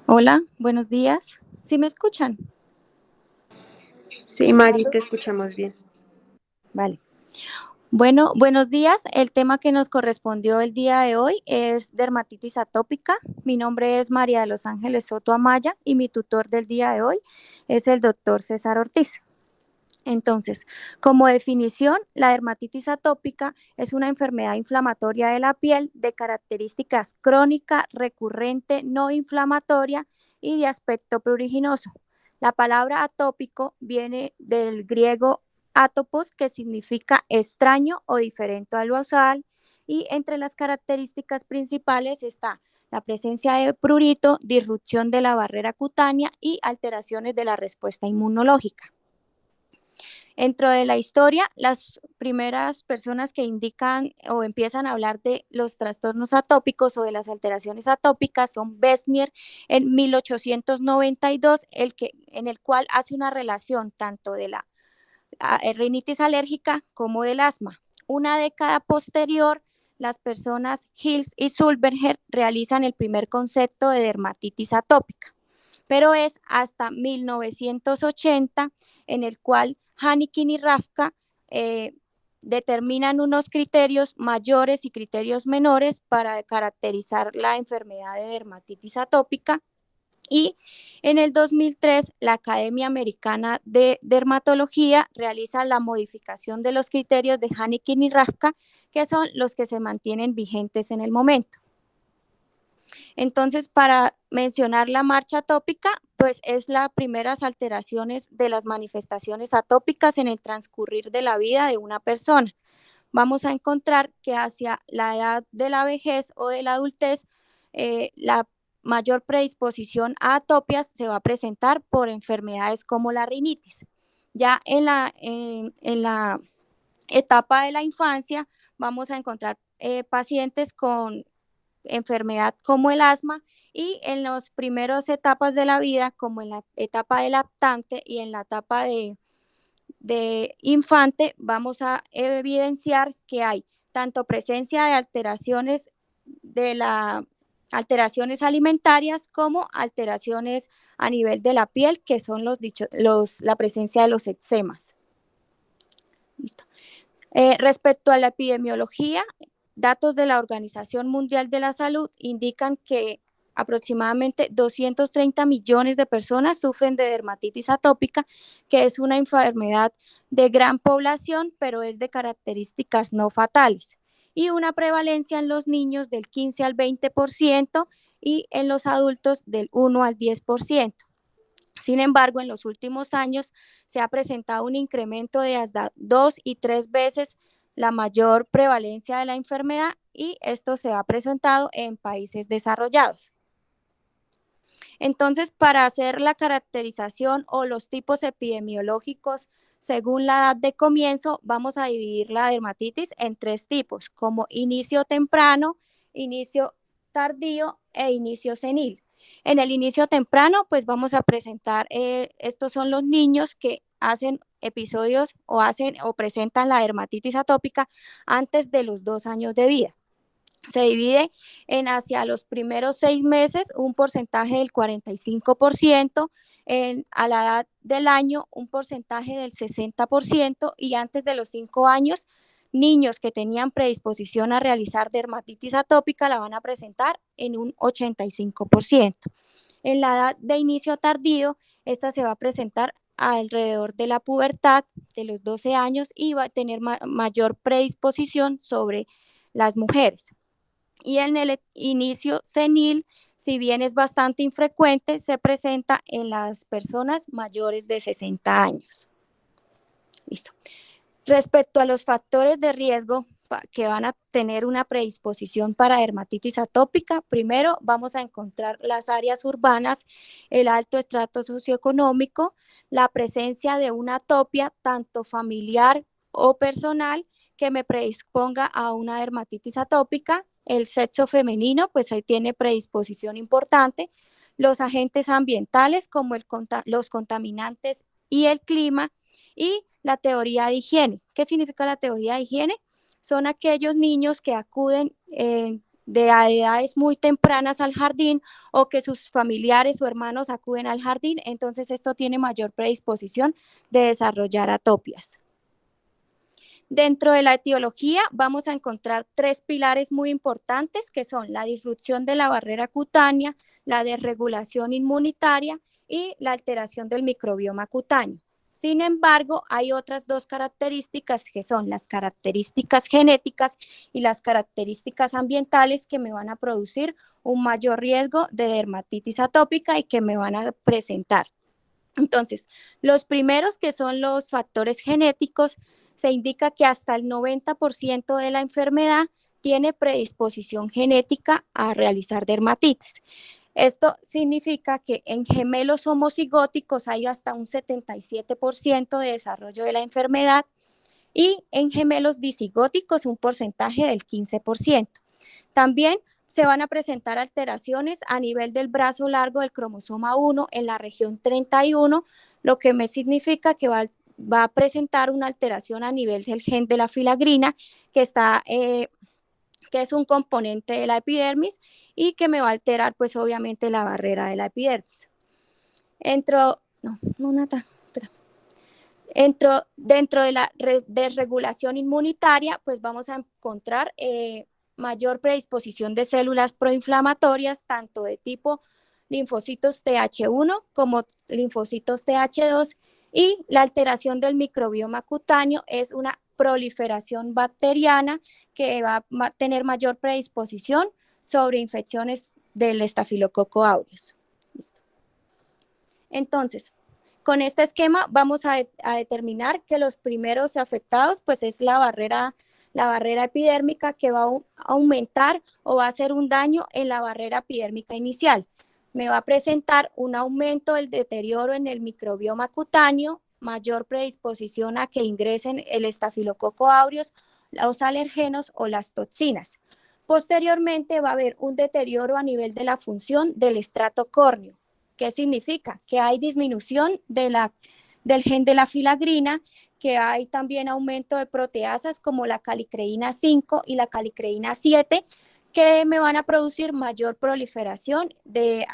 Hola, buenos días. ¿Sí me escuchan? Sí, Mari, te escuchamos bien. Vale. Bueno, buenos días. El tema que nos correspondió el día de hoy es dermatitis atópica. Mi nombre es María de los Ángeles Soto Amaya y mi tutor del día de hoy es el doctor César Ortiz. Entonces, como definición, la dermatitis atópica es una enfermedad inflamatoria de la piel de características crónica, recurrente, no inflamatoria y de aspecto pruriginoso. La palabra atópico viene del griego atopos, que significa extraño o diferente a lo usual, y entre las características principales está la presencia de prurito, disrupción de la barrera cutánea y alteraciones de la respuesta inmunológica. Dentro de la historia, las primeras personas que indican o empiezan a hablar de los trastornos atópicos o de las alteraciones atópicas son Besnier en 1892, en el cual hace una relación tanto de la rinitis alérgica como del asma. Una década posterior, las personas Hills y Sulberger realizan el primer concepto de dermatitis atópica, pero es hasta 1980 en el cual Hanikin y Rafka eh, determinan unos criterios mayores y criterios menores para caracterizar la enfermedad de dermatitis atópica. Y en el 2003, la Academia Americana de Dermatología realiza la modificación de los criterios de Hanikin y Rafka, que son los que se mantienen vigentes en el momento. Entonces, para mencionar la marcha atópica, pues es las primeras alteraciones de las manifestaciones atópicas en el transcurrir de la vida de una persona. Vamos a encontrar que hacia la edad de la vejez o de la adultez, la mayor predisposición a atopias se va a presentar por enfermedades como la rinitis. Ya en la etapa de la infancia vamos a encontrar pacientes con enfermedad como el asma, y en las primeras etapas de la vida, como en la etapa de lactante y en la etapa de infante, vamos a evidenciar que hay tanto presencia de alteraciones alimentarias como alteraciones a nivel de la piel, que son la presencia de los eczemas. Listo. Respecto a la epidemiología, datos de la Organización Mundial de la Salud indican que aproximadamente 230 millones de personas sufren de dermatitis atópica, que es una enfermedad de gran población, pero es de características no fatales, y una prevalencia en los niños del 15 al 20% y en los adultos del 1 al 10%. Sin embargo, en los últimos años se ha presentado un incremento de hasta 2 y 3 veces la mayor prevalencia de la enfermedad, y esto se ha presentado en países desarrollados. Entonces, para hacer la caracterización o los tipos epidemiológicos según la edad de comienzo, vamos a dividir la dermatitis en 3 tipos, como inicio temprano, inicio tardío e inicio senil. En el inicio temprano, pues vamos a presentar, estos son los niños que hacen episodios o presentan la dermatitis atópica antes de los 2 años de vida. Se divide en hacia los primeros 6 meses un porcentaje del 45%, a la edad del año un porcentaje del 60%, y antes de los 5 años, niños que tenían predisposición a realizar dermatitis atópica la van a presentar en un 85%. En la edad de inicio tardío, esta se va a presentar alrededor de la pubertad de los 12 años y va a tener mayor predisposición sobre las mujeres. Y en el inicio senil, si bien es bastante infrecuente, se presenta en las personas mayores de 60 años. Listo. Respecto a los factores de riesgo que van a tener una predisposición para dermatitis atópica, primero vamos a encontrar las áreas urbanas, el alto estrato socioeconómico, la presencia de una atopia tanto familiar o personal que me predisponga a una dermatitis atópica, el sexo femenino, pues ahí tiene predisposición importante, los agentes ambientales como los contaminantes y el clima, y la teoría de higiene. ¿Qué significa la teoría de higiene? Son aquellos niños que acuden de edades muy tempranas al jardín o que sus familiares o hermanos acuden al jardín, entonces esto tiene mayor predisposición de desarrollar atopias. Dentro de la etiología vamos a encontrar tres pilares muy importantes que son la disrupción de la barrera cutánea, la desregulación inmunitaria y la alteración del microbioma cutáneo. Sin embargo, hay otras dos características que son las características genéticas y las características ambientales que me van a producir un mayor riesgo de dermatitis atópica y que me van a presentar. Entonces, los primeros que son los factores genéticos, se indica que hasta el 90% de la enfermedad tiene predisposición genética a realizar dermatitis. Esto significa que en gemelos homocigóticos hay hasta un 77% de desarrollo de la enfermedad y en gemelos disigóticos un porcentaje del 15%. También se van a presentar alteraciones a nivel del brazo largo del cromosoma 1 en la región 31, lo que me significa que va a presentar una alteración a nivel del gen de la filagrina, que es un componente de la epidermis y que me va a alterar pues obviamente la barrera de la epidermis. Dentro de la desregulación inmunitaria, pues vamos a encontrar mayor predisposición de células proinflamatorias, tanto de tipo linfocitos Th1 como linfocitos Th2, y la alteración del microbioma cutáneo es una proliferación bacteriana que va a tener mayor predisposición sobre infecciones del estafilococo aureus. Listo. Entonces, con este esquema vamos a determinar que los primeros afectados pues es la barrera epidérmica, que va a aumentar o va a hacer un daño en la barrera epidérmica inicial. Me va a presentar un aumento del deterioro en el microbioma cutáneo, mayor predisposición a que ingresen el estafilococo aureus, los alergenos o las toxinas. Posteriormente va a haber un deterioro a nivel de la función del estrato córneo. ¿Qué significa? Que hay disminución del gen de la filagrina, que hay también aumento de proteasas como la calicreína 5 y la calicreína 7, que me van a producir mayor proliferación de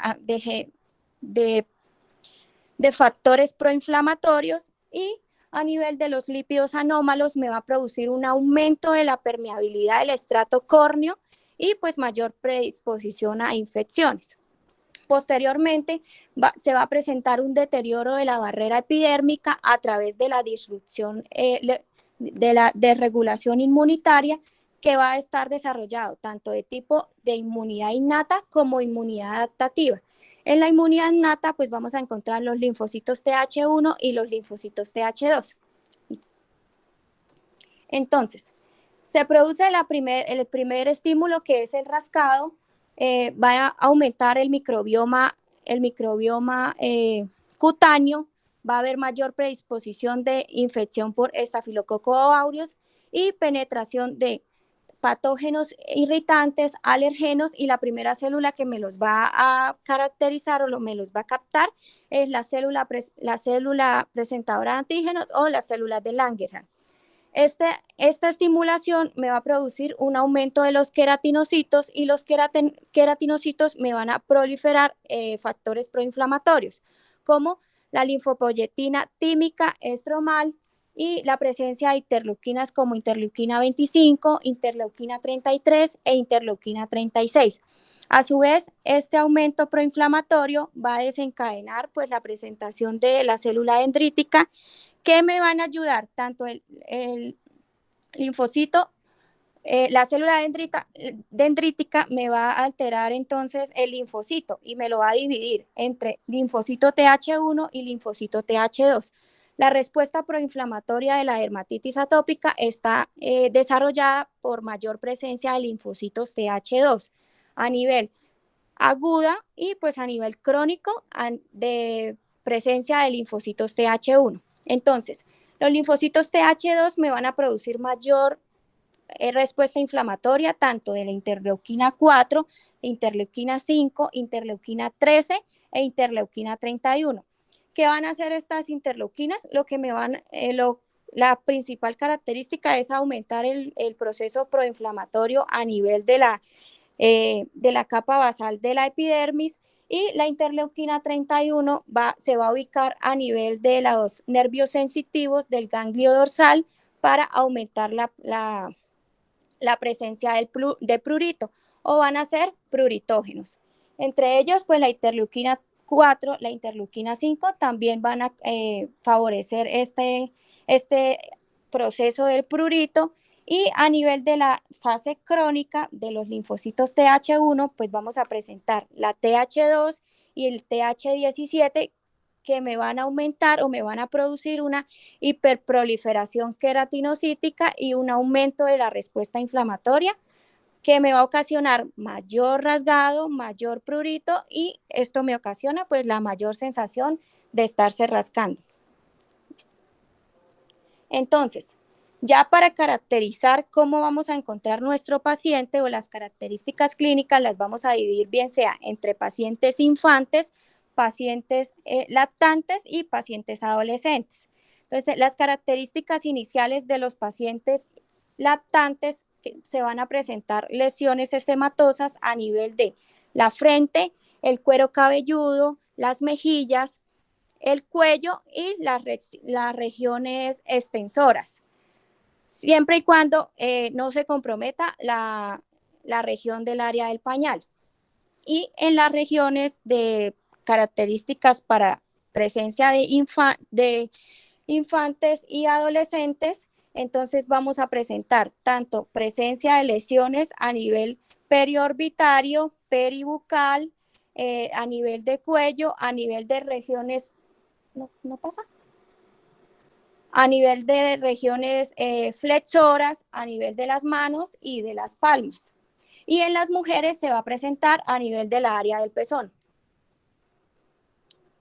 factores proinflamatorios, y a nivel de los lípidos anómalos me va a producir un aumento de la permeabilidad del estrato córneo y pues mayor predisposición a infecciones. Posteriormente, se va a presentar un deterioro de la barrera epidérmica a través de la disrupción de la desregulación inmunitaria, que va a estar desarrollado tanto de tipo de inmunidad innata como inmunidad adaptativa. En la inmunidad innata, pues vamos a encontrar los linfocitos Th1 y los linfocitos Th2. Entonces, se produce el primer estímulo, que es el rascado. Va a aumentar el microbioma cutáneo, va a haber mayor predisposición de infección por estafilococo aureus y penetración de patógenos irritantes, alergenos, y la primera célula que me los va a caracterizar o me los va a captar es la célula presentadora de antígenos o las células de Langerhans. Esta estimulación me va a producir un aumento de los queratinocitos, y los queratinocitos me van a proliferar factores proinflamatorios, como la linfopoyetina tímica, estromal, y la presencia de interleuquinas como interleuquina 25, interleuquina 33 e interleuquina 36. A su vez, este aumento proinflamatorio va a desencadenar pues la presentación de la célula dendrítica, que me van a ayudar tanto el linfocito, la célula dendrítica me va a alterar entonces el linfocito y me lo va a dividir entre linfocito Th1 y linfocito Th2. La respuesta proinflamatoria de la dermatitis atópica está desarrollada por mayor presencia de linfocitos Th2 a nivel aguda y pues a nivel crónico de presencia de linfocitos Th1. Entonces, los linfocitos Th2 me van a producir mayor respuesta inflamatoria tanto de la interleuquina 4, interleuquina 5, interleuquina 13 e interleuquina 31. ¿Qué van a hacer estas interleuquinas? La principal característica es aumentar el proceso proinflamatorio a nivel de de la capa basal de la epidermis, y la interleuquina 31 se va a ubicar a nivel de los nervios sensitivos del ganglio dorsal para aumentar la presencia de prurito, o van a ser pruritógenos. Entre ellos, pues la interleuquina 4, la interleuquina 5 también van a favorecer este proceso del prurito. Y a nivel de la fase crónica de los linfocitos TH1, pues vamos a presentar la TH2 y el TH17, que me van a aumentar o me van a producir una hiperproliferación queratinocítica y un aumento de la respuesta inflamatoria, que me va a ocasionar mayor rasgado, mayor prurito, y esto me ocasiona pues la mayor sensación de estarse rascando. Entonces, ya para caracterizar cómo vamos a encontrar nuestro paciente, o las características clínicas, las vamos a dividir bien sea entre pacientes infantes, pacientes lactantes y pacientes adolescentes. Entonces, las características iniciales de los pacientes lactantes, que se van a presentar lesiones eczematosas a nivel de la frente, el cuero cabelludo, las mejillas, el cuello y las regiones extensoras, siempre y cuando no se comprometa la región del área del pañal. Y en las regiones de características para presencia de infantes y adolescentes, entonces vamos a presentar tanto presencia de lesiones a nivel periorbitario, peribucal, a nivel de cuello, a nivel de regiones, no pasa, a nivel de regiones flexoras, a nivel de las manos y de las palmas. Y en las mujeres se va a presentar a nivel del área del pezón.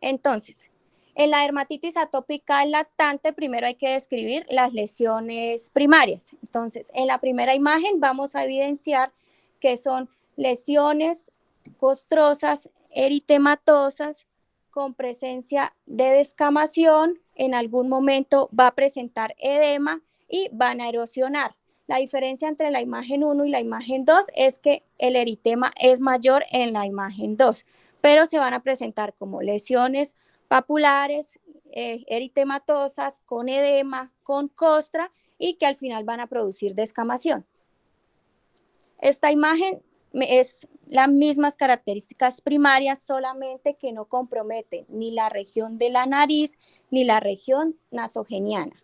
Entonces, en la dermatitis atópica lactante, primero hay que describir las lesiones primarias. Entonces, en la primera imagen vamos a evidenciar que son lesiones costrosas, eritematosas, con presencia de descamación. En algún momento va a presentar edema y van a erosionar. La diferencia entre la imagen 1 y la imagen 2 es que el eritema es mayor en la imagen 2, pero se van a presentar como lesiones papulares, eritematosas, con edema, con costra, y que al final van a producir descamación. Esta imagen es las mismas características primarias, solamente que no compromete ni la región de la nariz ni la región nasogeniana.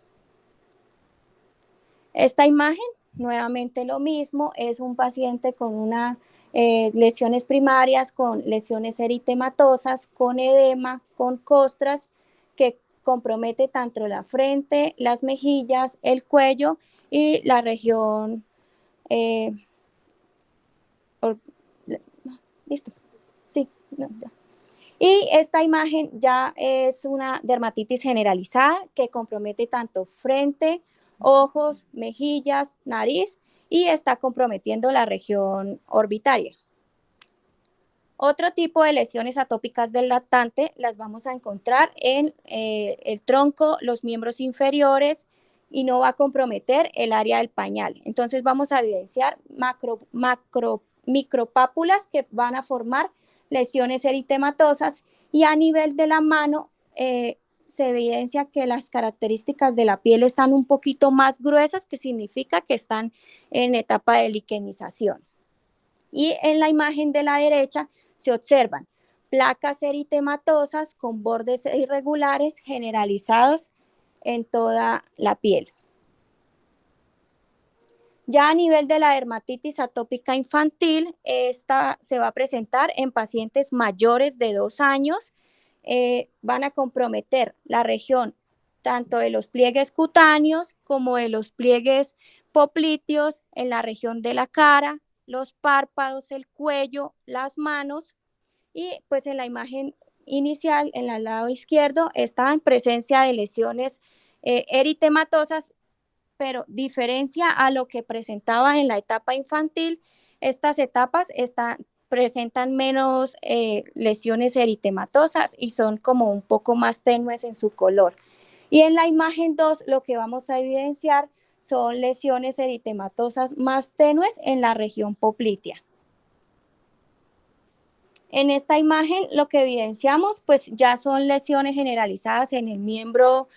Esta imagen, nuevamente lo mismo, es un paciente con unas lesiones primarias, con lesiones eritematosas, con edema, con costras, que compromete tanto la frente, las mejillas, el cuello y la región. Listo. Sí. No, ya. Y esta imagen ya es una dermatitis generalizada que compromete tanto frente, ojos, mejillas, nariz, y está comprometiendo la región orbitaria. Otro tipo de lesiones atópicas del lactante las vamos a encontrar en el tronco, los miembros inferiores, y no va a comprometer el área del pañal. Entonces vamos a evidenciar micropápulas que van a formar lesiones eritematosas, y a nivel de la mano se evidencia que las características de la piel están un poquito más gruesas, que significa que están en etapa de liquenización. Y en la imagen de la derecha se observan placas eritematosas con bordes irregulares generalizados en toda la piel. Ya a nivel de la dermatitis atópica infantil, esta se va a presentar en pacientes mayores de 2 años. Van a comprometer la región tanto de los pliegues cutáneos como de los pliegues popliteos, en la región de la cara, los párpados, el cuello, las manos. Y pues en la imagen inicial, en el lado izquierdo, está en presencia de lesiones eritematosas, pero diferencia a lo que presentaba en la etapa infantil. Estas etapas presentan menos lesiones eritematosas y son como un poco más tenues en su color. Y en la imagen 2 lo que vamos a evidenciar son lesiones eritematosas más tenues en la región poplitea. En esta imagen lo que evidenciamos pues ya son lesiones generalizadas en el miembro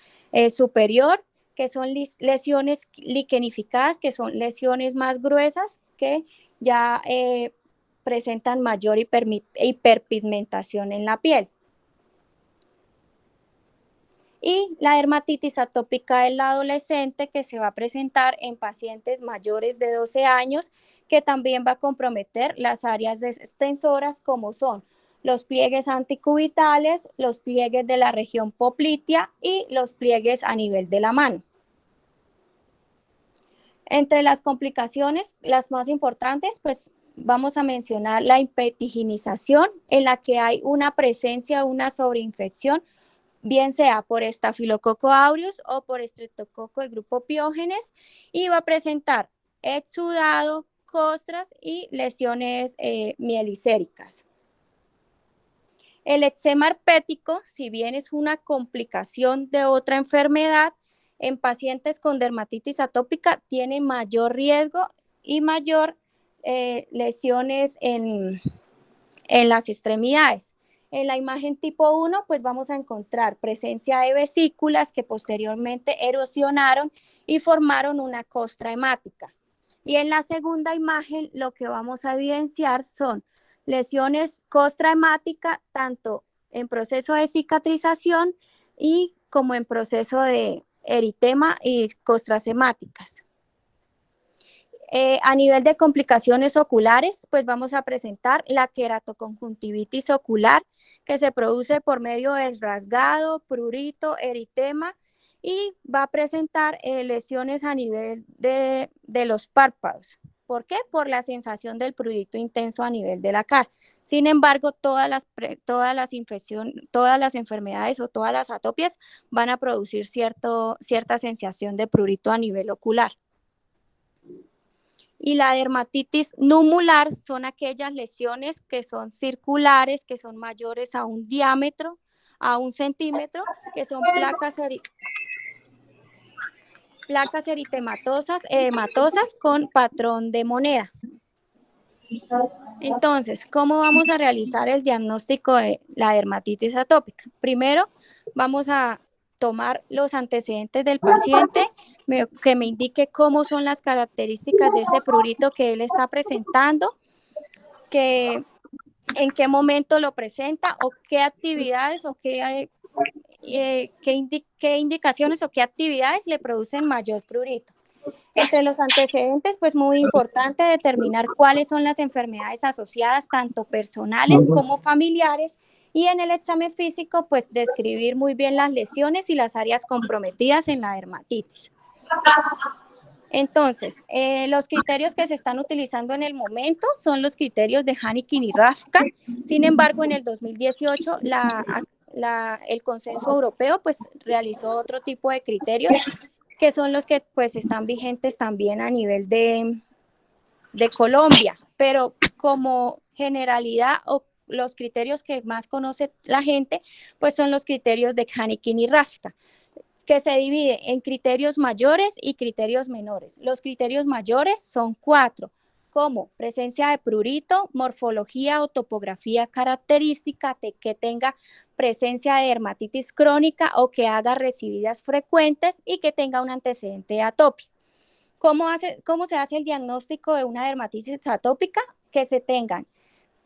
superior, que son lesiones liquenificadas, que son lesiones más gruesas que ya presentan mayor hiperpigmentación en la piel. Y la dermatitis atópica del adolescente, que se va a presentar en pacientes mayores de 12 años, que también va a comprometer las áreas extensoras como son los pliegues anticubitales, los pliegues de la región poplitea y los pliegues a nivel de la mano. Entre las complicaciones, las más importantes, pues vamos a mencionar la hipertiginización, en la que hay una presencia, una sobreinfección, bien sea por Staphylococcus aureus o por Streptococcus del grupo Piógenes, y va a presentar exudado, costras y lesiones mielicéricas. El eczema herpético, si bien es una complicación de otra enfermedad, en pacientes con dermatitis atópica tiene mayor riesgo y mayor lesiones en las extremidades. En la imagen tipo 1, pues vamos a encontrar presencia de vesículas que posteriormente erosionaron y formaron una costra hemática. Y en la segunda imagen, lo que vamos a evidenciar son lesiones costra hemática, tanto en proceso de cicatrización y como en proceso de eritema y costras hemáticas. A nivel de complicaciones oculares, pues vamos a presentar la queratoconjuntivitis ocular, que se produce por medio del rasgado, prurito, eritema, y va a presentar lesiones a nivel de los párpados. ¿Por qué? Por la sensación del prurito intenso a nivel de la cara. Sin embargo, todas las infecciones, todas las enfermedades o todas las atopias van a producir cierta sensación de prurito a nivel ocular. Y la dermatitis numular son aquellas lesiones que son circulares, que son mayores a un diámetro, a 1 centímetro, que son placas eritematosas, edematosas con patrón de moneda. Entonces, ¿cómo vamos a realizar el diagnóstico de la dermatitis atópica? Primero, vamos a tomar los antecedentes del paciente, que me indique cómo son las características de ese prurito que él está presentando, en qué momento lo presenta o qué actividades o qué indicaciones o qué actividades le producen mayor prurito. Entre los antecedentes, pues muy importante determinar cuáles son las enfermedades asociadas, tanto personales como familiares, y en el examen físico, pues describir muy bien las lesiones y las áreas comprometidas en la dermatitis. Entonces, los criterios que se están utilizando en el momento son los criterios de Hanikin y Rafka. Sin embargo, en el 2018, el consenso europeo pues realizó otro tipo de criterios, que son los que pues están vigentes también a nivel de Colombia, pero como generalidad o los criterios que más conoce la gente, pues son los criterios de Hanikin y Rafka, que se divide en criterios mayores y criterios menores. Los criterios mayores son 4, como presencia de prurito, morfología o topografía característica, que tenga presencia de dermatitis crónica o que haga recidivas frecuentes y que tenga un antecedente de atopia. ¿Cómo se hace el diagnóstico de una dermatitis atópica? Que se tengan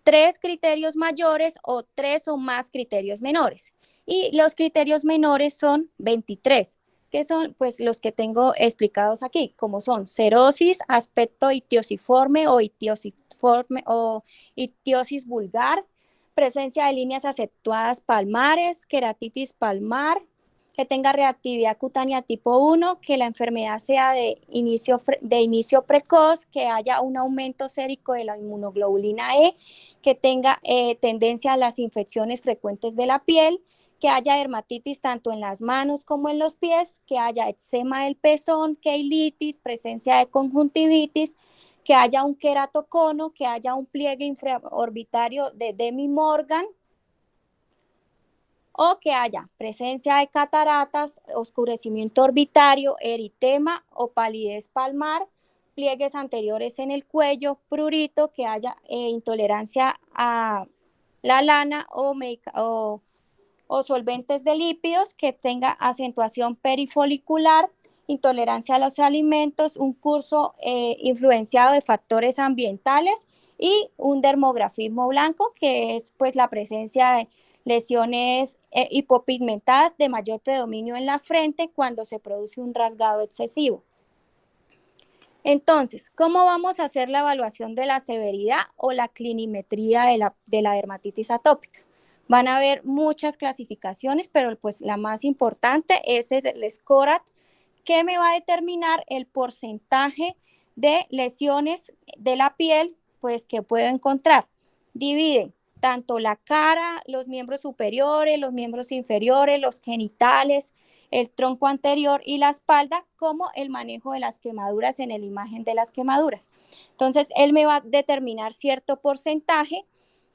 3 criterios mayores o 3 o más criterios menores. Y los criterios menores son 23, que son pues los que tengo explicados aquí, como son cerosis, aspecto ictiosiforme o ictiosis vulgar, presencia de líneas acentuadas palmares, queratitis palmar, que tenga reactividad cutánea tipo 1, que la enfermedad sea de inicio precoz, que haya un aumento sérico de la inmunoglobulina E, que tenga tendencia a las infecciones frecuentes de la piel, que haya dermatitis tanto en las manos como en los pies, que haya eczema del pezón, queilitis, presencia de conjuntivitis, que haya un queratocono, que haya un pliegue infraorbitario de Demi Morgan, o que haya presencia de cataratas, oscurecimiento orbitario, eritema o palidez palmar, pliegues anteriores en el cuello, prurito, que haya intolerancia a la lana o solventes de lípidos, que tenga acentuación perifolicular, intolerancia a los alimentos, un curso influenciado de factores ambientales y un dermografismo blanco, que es pues la presencia de lesiones hipopigmentadas de mayor predominio en la frente cuando se produce un rasgado excesivo. Entonces, ¿cómo vamos a hacer la evaluación de la severidad o la clinimetría de la dermatitis atópica? Van a haber muchas clasificaciones, pero pues la más importante es el SCORAT, que me va a determinar el porcentaje de lesiones de la piel pues, que puedo encontrar. Divide tanto la cara, los miembros superiores, los miembros inferiores, los genitales, el tronco anterior y la espalda, como el manejo de las quemaduras en la imagen de las quemaduras. Entonces, él me va a determinar cierto porcentaje,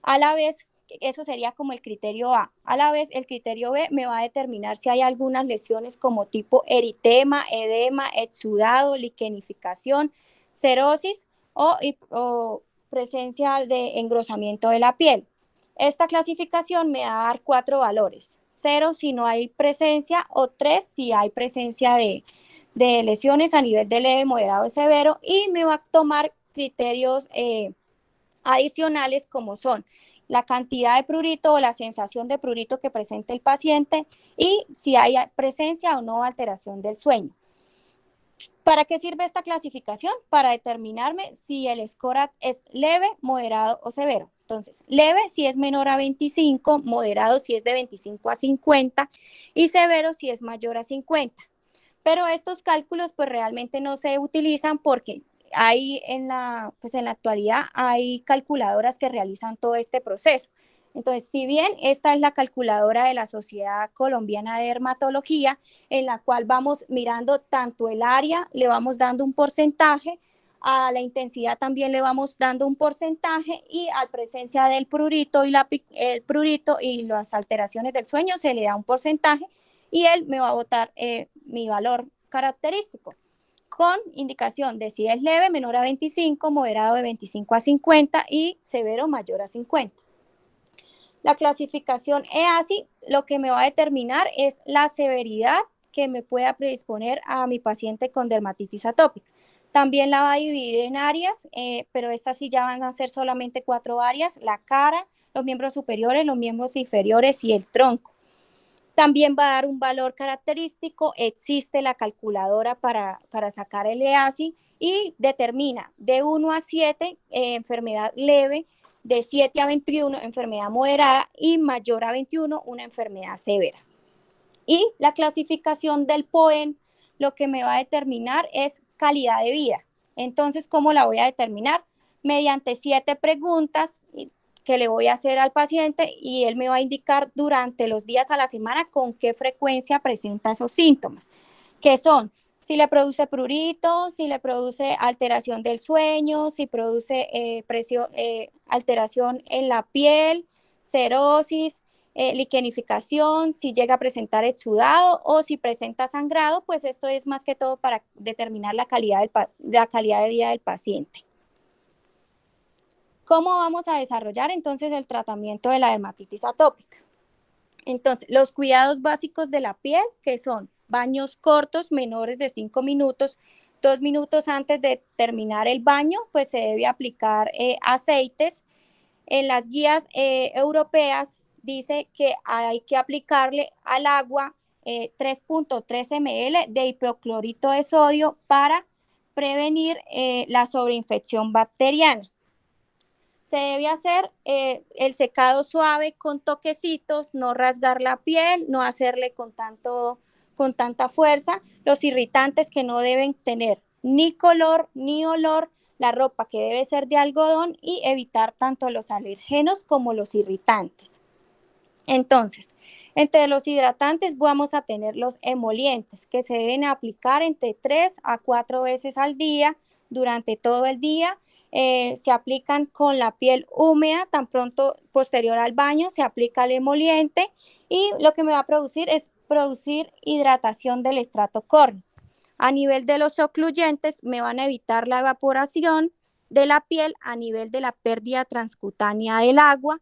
a la vez, eso sería como el criterio A. A la vez, el criterio B me va a determinar si hay algunas lesiones como tipo eritema, edema, exudado, liquenificación, cerosis o presencia de engrosamiento de la piel. Esta clasificación me va a dar 4 valores: 0 si no hay presencia o 3 si hay presencia de lesiones a nivel de leve, moderado y severo, y me va a tomar criterios adicionales como son la cantidad de prurito o la sensación de prurito que presenta el paciente y si hay presencia o no alteración del sueño. ¿Para qué sirve esta clasificación? Para determinarme si el SCORAT es leve, moderado o severo. Entonces, leve si es menor a 25, moderado si es de 25 a 50 y severo si es mayor a 50. Pero estos cálculos pues realmente no se utilizan porque hay pues en la actualidad hay calculadoras que realizan todo este proceso. Entonces, si bien esta es la calculadora de la Sociedad Colombiana de Dermatología, en la cual vamos mirando tanto el área, le vamos dando un porcentaje, a la intensidad también le vamos dando un porcentaje y a la presencia del prurito el prurito y las alteraciones del sueño se le da un porcentaje y él me va a botar mi valor característico con indicación de si es leve, menor a 25, moderado de 25 a 50 y severo mayor a 50. La clasificación EASI lo que me va a determinar es la severidad que me pueda predisponer a mi paciente con dermatitis atópica. También la va a dividir en áreas, pero estas sí ya van a ser solamente 4 áreas: la cara, los miembros superiores, los miembros inferiores y el tronco. También va a dar un valor característico, existe la calculadora para sacar el EASI y determina de 1 a 7 enfermedad leve, de 7 a 21 enfermedad moderada y mayor a 21 una enfermedad severa. Y la clasificación del POEM lo que me va a determinar es calidad de vida. Entonces, ¿cómo la voy a determinar? Mediante 7 preguntas que le voy a hacer al paciente y él me va a indicar durante los días a la semana con qué frecuencia presenta esos síntomas, que son si le produce prurito, si le produce alteración del sueño, si produce alteración en la piel, cerosis, liquenificación, si llega a presentar exudado o si presenta sangrado, pues esto es más que todo para determinar la calidad de vida del paciente. ¿Cómo vamos a desarrollar entonces el tratamiento de la dermatitis atópica? Entonces, los cuidados básicos de la piel, que son baños cortos, menores de 5 minutos, 2 minutos antes de terminar el baño, pues se debe aplicar aceites. En las guías europeas dice que hay que aplicarle al agua 3.3 ml de hipoclorito de sodio para prevenir la sobreinfección bacteriana. Se debe hacer el secado suave con toquecitos, no rasgar la piel, no hacerle con tanta fuerza. Los irritantes que no deben tener ni color ni olor, la ropa que debe ser de algodón y evitar tanto los alergenos como los irritantes. Entonces, entre los hidratantes vamos a tener los emolientes que se deben aplicar entre 3 a 4 veces al día durante todo el día. Se aplican con la piel húmeda, tan pronto posterior al baño se aplica el emoliente y lo que me va a producir es producir hidratación del estrato córneo. A nivel de los ocluyentes me van a evitar la evaporación de la piel a nivel de la pérdida transcutánea del agua.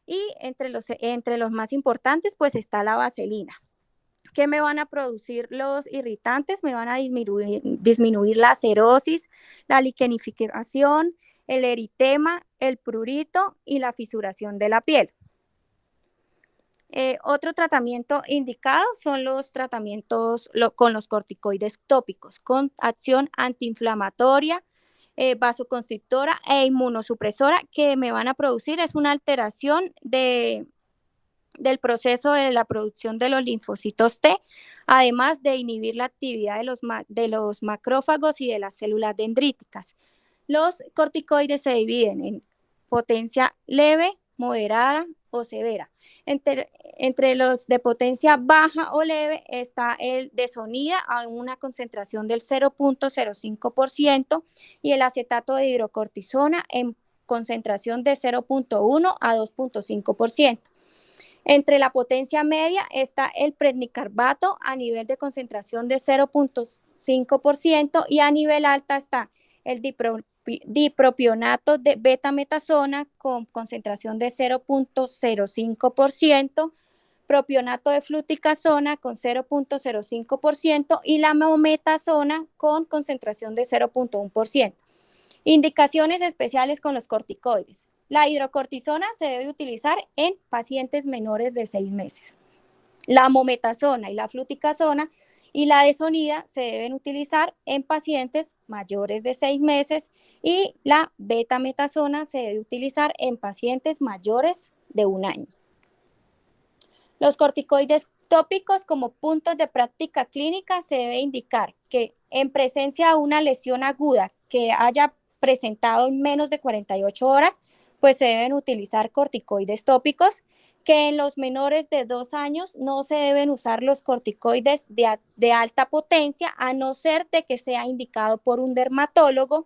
Y entre los más importantes, pues está la vaselina. ¿Qué me van a producir los irritantes? Me van a disminuir la cerosis, la liquenificación, el eritema, el prurito y la fisuración de la piel. Otro tratamiento indicado son los tratamientos con los corticoides tópicos, con acción antiinflamatoria, vasoconstrictora e inmunosupresora, que me van a producir es una alteración del proceso de la producción de los linfocitos T, además de inhibir la actividad de los macrófagos y de las células dendríticas. Los corticoides se dividen en potencia leve, moderada o severa. Entre los de potencia baja o leve está el de sonida a una concentración del 0.05% y el acetato de hidrocortisona en concentración de 0.1 a 2.5%. Entre la potencia media está el prednicarbato a nivel de concentración de 0.5% y a nivel alta está el dipropionato de betametasona con concentración de 0.05%, propionato de fluticasona con 0.05% y la mometasona con concentración de 0.1%. Indicaciones especiales con los corticoides. La hidrocortisona se debe utilizar en pacientes menores de 6 meses. La mometasona y la fluticasona y la desonida se deben utilizar en pacientes mayores de 6 meses y la betametasona se debe utilizar en pacientes mayores de 1 año. Los corticoides tópicos como puntos de práctica clínica se debe indicar que en presencia de una lesión aguda que haya presentado en menos de 48 horas, pues se deben utilizar corticoides tópicos, que en los menores de 2 años no se deben usar los corticoides de alta potencia, a no ser de que sea indicado por un dermatólogo,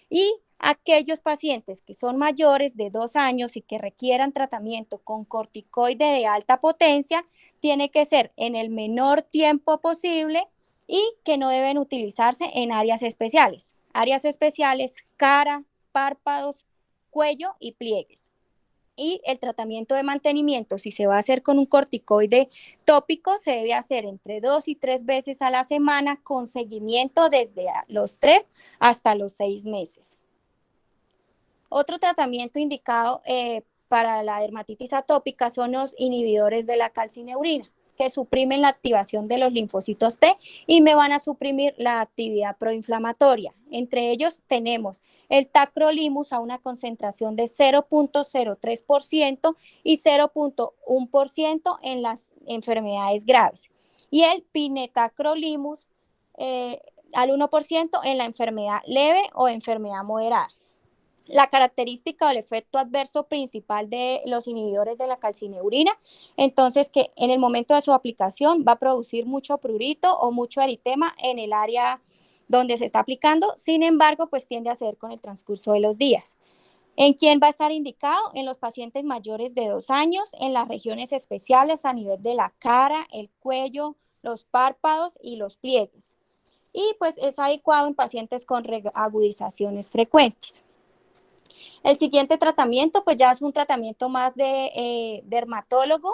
y aquellos pacientes que son mayores de 2 años y que requieran tratamiento con corticoide de alta potencia, tiene que ser en el menor tiempo posible y que no deben utilizarse en áreas especiales. Áreas especiales, cara, párpados, cuello y pliegues. Y el tratamiento de mantenimiento, si se va a hacer con un corticoide tópico, se debe hacer entre 2 y 3 veces a la semana con seguimiento desde los 3 hasta los 6 meses. Otro tratamiento indicado para la dermatitis atópica son los inhibidores de la calcineurina, que suprimen la activación de los linfocitos T y me van a suprimir la actividad proinflamatoria. Entre ellos tenemos el tacrolimus a una concentración de 0.03% y 0.1% en las enfermedades graves, y el pinetacrolimus al 1% en la enfermedad leve o enfermedad moderada. La característica o el efecto adverso principal de los inhibidores de la calcineurina, entonces, que en el momento de su aplicación va a producir mucho prurito o mucho eritema en el área donde se está aplicando. Sin embargo, pues tiende a ceder con el transcurso de los días. ¿En quién va a estar indicado? En los pacientes mayores de 2 años, en las regiones especiales a nivel de la cara, el cuello, los párpados y los pliegues. Y pues es adecuado en pacientes con reagudizaciones frecuentes. El siguiente tratamiento, pues ya es un tratamiento más de dermatólogo.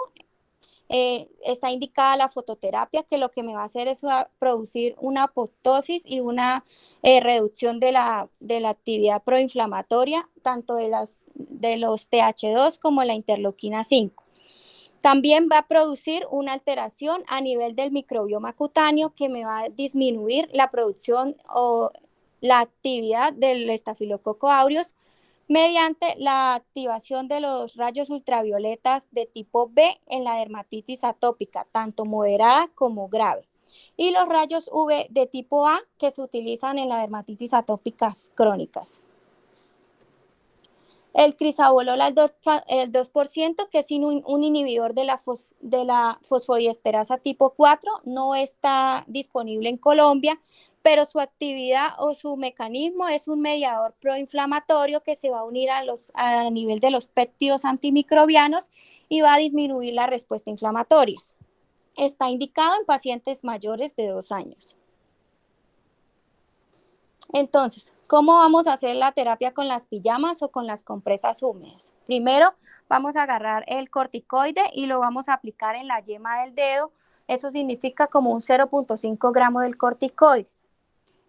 Está indicada la fototerapia, que lo que me va a hacer es producir una apoptosis y una reducción de la actividad proinflamatoria, tanto de los TH2 como la interleuquina 5. También va a producir una alteración a nivel del microbioma cutáneo, que me va a disminuir la producción o la actividad del estafilococo aureus mediante la activación de los rayos ultravioletas de tipo B en la dermatitis atópica, tanto moderada como grave, y los rayos UV de tipo A, que se utilizan en la dermatitis atópicas crónicas. El crisabolol al 2%, que es un inhibidor de la fosfodiesterasa tipo 4, no está disponible en Colombia, pero su actividad o su mecanismo es un mediador proinflamatorio que se va a unir a nivel de los péptidos antimicrobianos y va a disminuir la respuesta inflamatoria. Está indicado en pacientes mayores de 2 años. Entonces, ¿cómo vamos a hacer la terapia con las pijamas o con las compresas húmedas? Primero, vamos a agarrar el corticoide y lo vamos a aplicar en la yema del dedo. Eso significa como un 0.5 gramos del corticoide.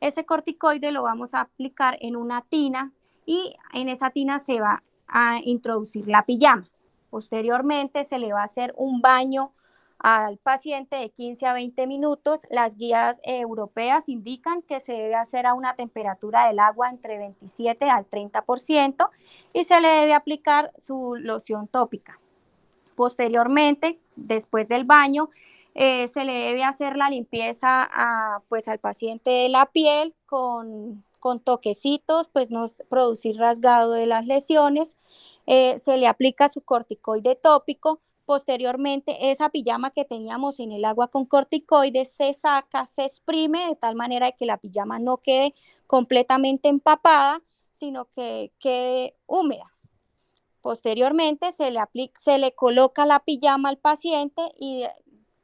Ese corticoide lo vamos a aplicar en una tina y en esa tina se va a introducir la pijama. Posteriormente se le va a hacer un baño al paciente de 15 a 20 minutos. Las guías europeas indican que se debe hacer a una temperatura del agua entre 27 al 30% y se le debe aplicar su loción tópica. Posteriormente, después del baño, se le debe hacer la limpieza pues, al paciente de la piel con toquecitos, pues no producir rasgado de las lesiones. Se le aplica su corticoide tópico. Posteriormente, esa pijama que teníamos en el agua con corticoides se saca, se exprime de tal manera que la pijama no quede completamente empapada, sino que quede húmeda. Posteriormente se le coloca la pijama al paciente y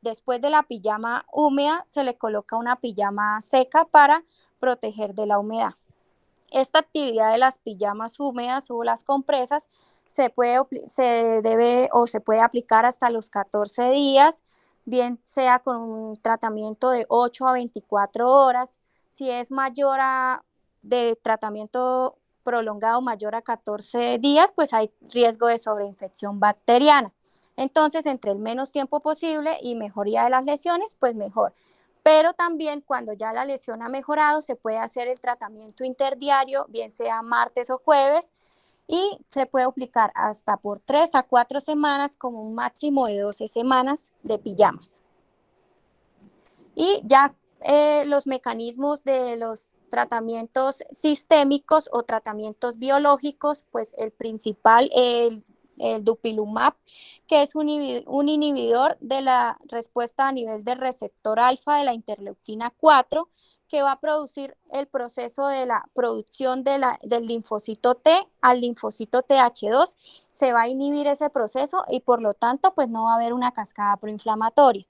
después de la pijama húmeda se le coloca una pijama seca para proteger de la humedad. Esta actividad de las pijamas húmedas o las compresas se puede aplicar hasta los 14 días, bien sea con un tratamiento de 8 a 24 horas. Si es mayor de tratamiento prolongado mayor a 14 días, pues hay riesgo de sobreinfección bacteriana. Entonces, entre el menos tiempo posible y mejoría de las lesiones, pues mejor. Pero también cuando ya la lesión ha mejorado, se puede hacer el tratamiento interdiario, bien sea martes o jueves, y se puede aplicar hasta por 3 a 4 semanas, como un máximo de 12 semanas de pijamas. Y ya los mecanismos de los tratamientos sistémicos o tratamientos biológicos, pues el principal, el dupilumab, que es un inhibidor de la respuesta a nivel del receptor alfa de la interleuquina 4, que va a producir el proceso de la producción del linfocito T al linfocito TH2. Se va a inhibir ese proceso y por lo tanto, pues no va a haber una cascada proinflamatoria.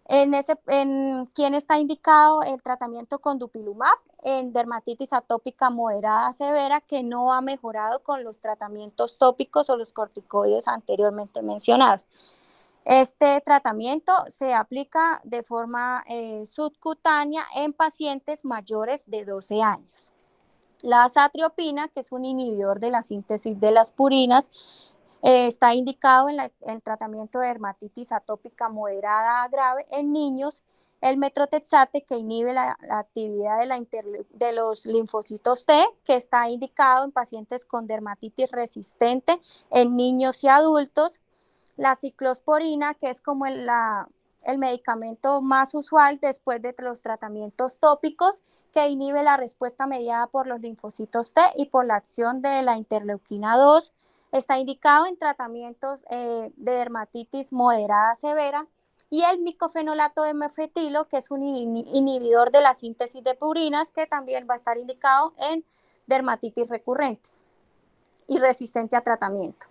¿Quién está indicado el tratamiento con dupilumab? En dermatitis atópica moderada severa que no ha mejorado con los tratamientos tópicos o los corticoides anteriormente mencionados. Este tratamiento se aplica de forma subcutánea en pacientes mayores de 12 años. La azatriopina, que es un inhibidor de la síntesis de las purinas, está indicado en el tratamiento de dermatitis atópica moderada a grave en niños. El metrotexate, que inhibe la actividad de los linfocitos T, que está indicado en pacientes con dermatitis resistente en niños y adultos. La ciclosporina, que es como el medicamento más usual después de los tratamientos tópicos, que inhibe la respuesta mediada por los linfocitos T y por la acción de la interleuquina 2. Está indicado en tratamientos de dermatitis moderada severa. Y el micofenolato de mefetilo, que es un inhibidor de la síntesis de purinas, que también va a estar indicado en dermatitis recurrente y resistente a tratamiento.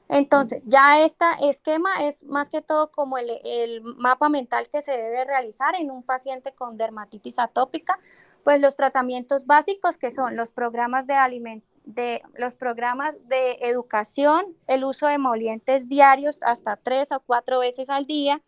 Entonces, ya este esquema es más que todo como el mapa mental que se debe realizar en un paciente con dermatitis atópica, pues los tratamientos básicos que son los programas los programas de educación, el uso de emolientes diarios hasta 3 o 4 veces al día,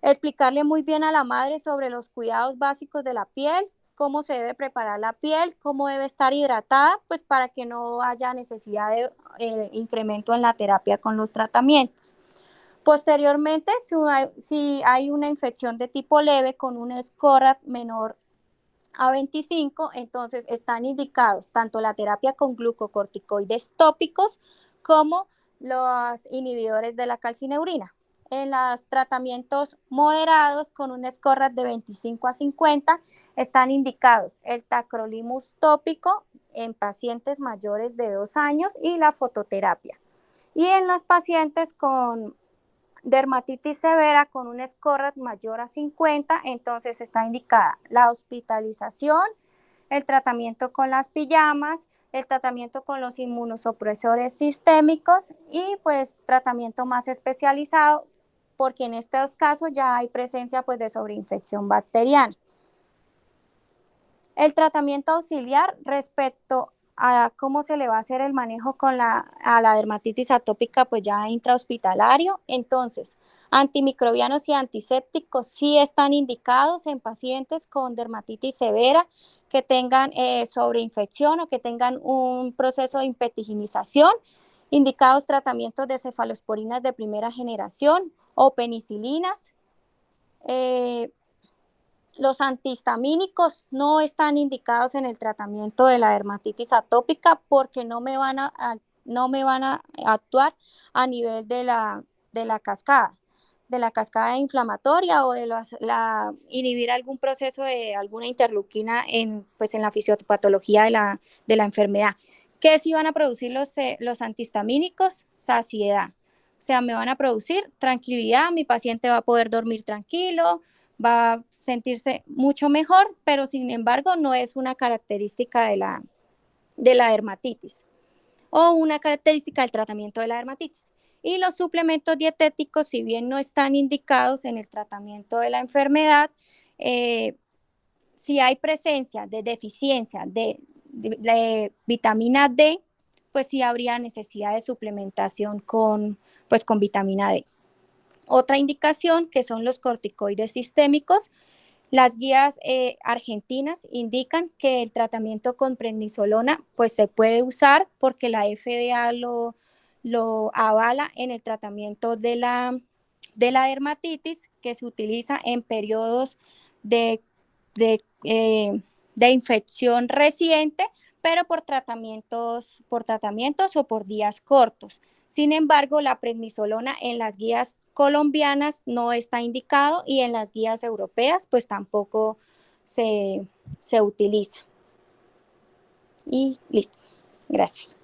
explicarle muy bien a la madre sobre los cuidados básicos de la piel, cómo se debe preparar la piel, cómo debe estar hidratada, pues para que no haya necesidad de incremento en la terapia con los tratamientos. Posteriormente, si hay una infección de tipo leve con un SCORAT menor a 25, entonces están indicados tanto la terapia con glucocorticoides tópicos como los inhibidores de la calcineurina. En los tratamientos moderados con un SCORAT de 25 a 50 están indicados el tacrolimus tópico en pacientes mayores de 2 años y la fototerapia. Y en los pacientes con dermatitis severa con un SCORAT mayor a 50, entonces está indicada la hospitalización, el tratamiento con las pijamas, el tratamiento con los inmunosupresores sistémicos y pues tratamiento más especializado porque en estos casos ya hay presencia pues de sobreinfección bacteriana. El tratamiento auxiliar respecto a cómo se le va a hacer el manejo a la dermatitis atópica, pues ya intrahospitalario. Entonces, antimicrobianos y antisépticos sí están indicados en pacientes con dermatitis severa que tengan sobreinfección o que tengan un proceso de impetiginización. Indicados tratamientos de cefalosporinas de primera generación o penicilinas. Eh, los antihistamínicos no están indicados en el tratamiento de la dermatitis atópica porque no me van a actuar a nivel de de la cascada inflamatoria o de inhibir algún proceso de alguna interleuquina pues en la fisiopatología de la enfermedad. ¿Qué sí van a producir los antihistamínicos? Saciedad. O sea, me van a producir tranquilidad, mi paciente va a poder dormir tranquilo, va a sentirse mucho mejor, pero sin embargo no es una característica de la dermatitis o una característica del tratamiento de la dermatitis. Y los suplementos dietéticos, si bien no están indicados en el tratamiento de la enfermedad, si hay presencia de deficiencia de vitamina D, pues sí habría necesidad de suplementación pues con vitamina D. Otra indicación que son los corticoides sistémicos. Las guías argentinas indican que el tratamiento con prednisolona pues se puede usar porque la FDA lo avala en el tratamiento de la dermatitis que se utiliza en periodos de, de infección reciente, pero por tratamientos o por días cortos. Sin embargo, la prednisolona en las guías colombianas no está indicado y en las guías europeas pues tampoco se utiliza. Y listo. Gracias.